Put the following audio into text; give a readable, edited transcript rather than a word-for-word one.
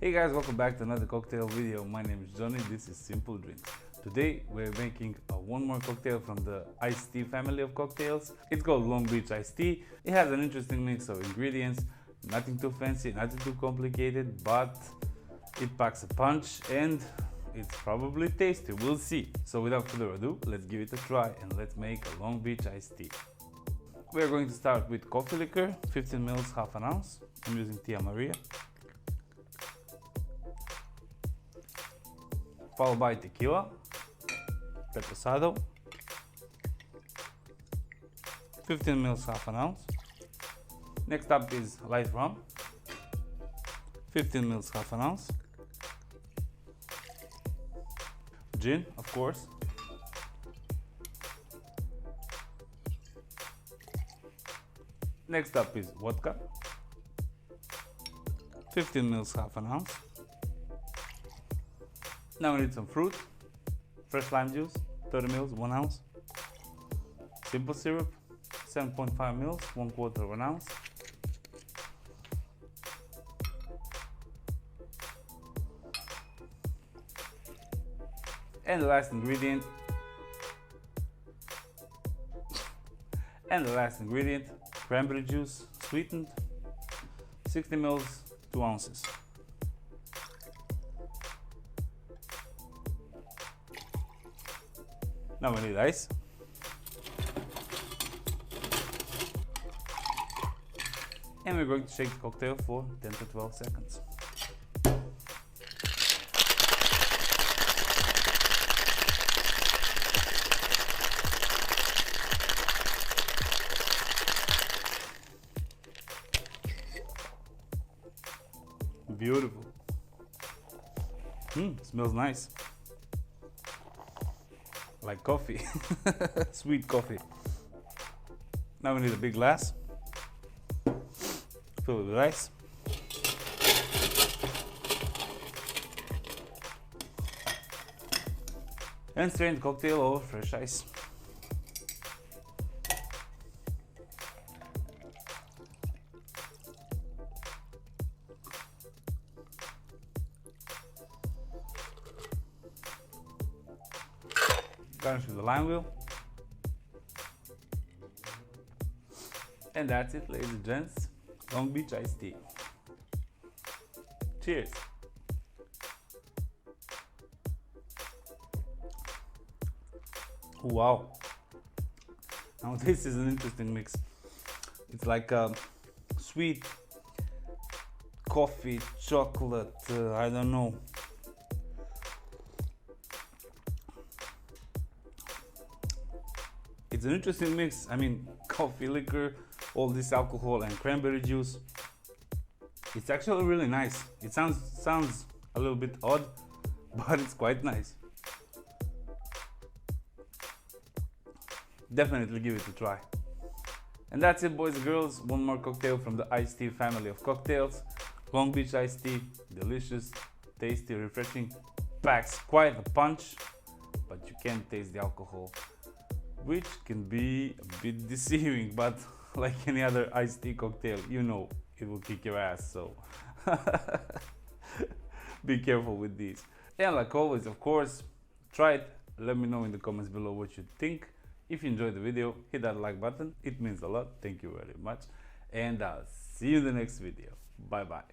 Hey guys, welcome back to another cocktail video. My name is Johnny, this is Simple Drinks. Today we're making one more cocktail from the iced tea family of cocktails. It's called Long Beach iced tea. It has an interesting mix of ingredients, nothing too fancy, nothing too complicated, but it packs a punch and it's probably tasty, we'll see. So without further ado, let's give it a try and let's make a Long Beach iced tea. We're going to start with coffee liquor, 15 ml, half an ounce. I'm using Tia Maria. Followed by Tequila Reposado, 15 ml, half an ounce. Next up is light rum, 15 ml, half an ounce. Gin, of course. Next up is vodka, 15 ml, half an ounce. Now we need some fruit, fresh lime juice, 30 ml, 1 ounce. Simple syrup, 7.5 ml, 1/4 of an ounce. And the last ingredient, cranberry juice, sweetened, 60 ml, 2 ounces. Now we need ice. And we're going to shake the cocktail for 10 to 12 seconds. Beautiful. Smells nice. Like coffee. Sweet coffee. Now we need a big glass. Fill it with ice. And strain the cocktail over fresh ice. Garnish with the lime wheel. And that's it, ladies and gents. Long Beach iced tea. Cheers. Wow. Now this is an interesting mix. It's like a sweet coffee, chocolate, I don't know. It's an interesting mix. I mean, coffee, liquor, all this alcohol and cranberry juice. It's actually really nice. It sounds a little bit odd, but it's quite nice. Definitely give it a try. And that's it, boys and girls. One more cocktail from the iced tea family of cocktails. Long Beach iced tea. Delicious, tasty, refreshing. Packs quite a punch, but you can't taste the alcohol, which can be a bit deceiving, but like any other iced tea cocktail, you know it will kick your ass, so be careful with these. And like always, of course, try it. Let me know in the comments below what you think. If you enjoyed the video, hit that like button. It means a lot. Thank you very much. And I'll see you in the next video. Bye bye.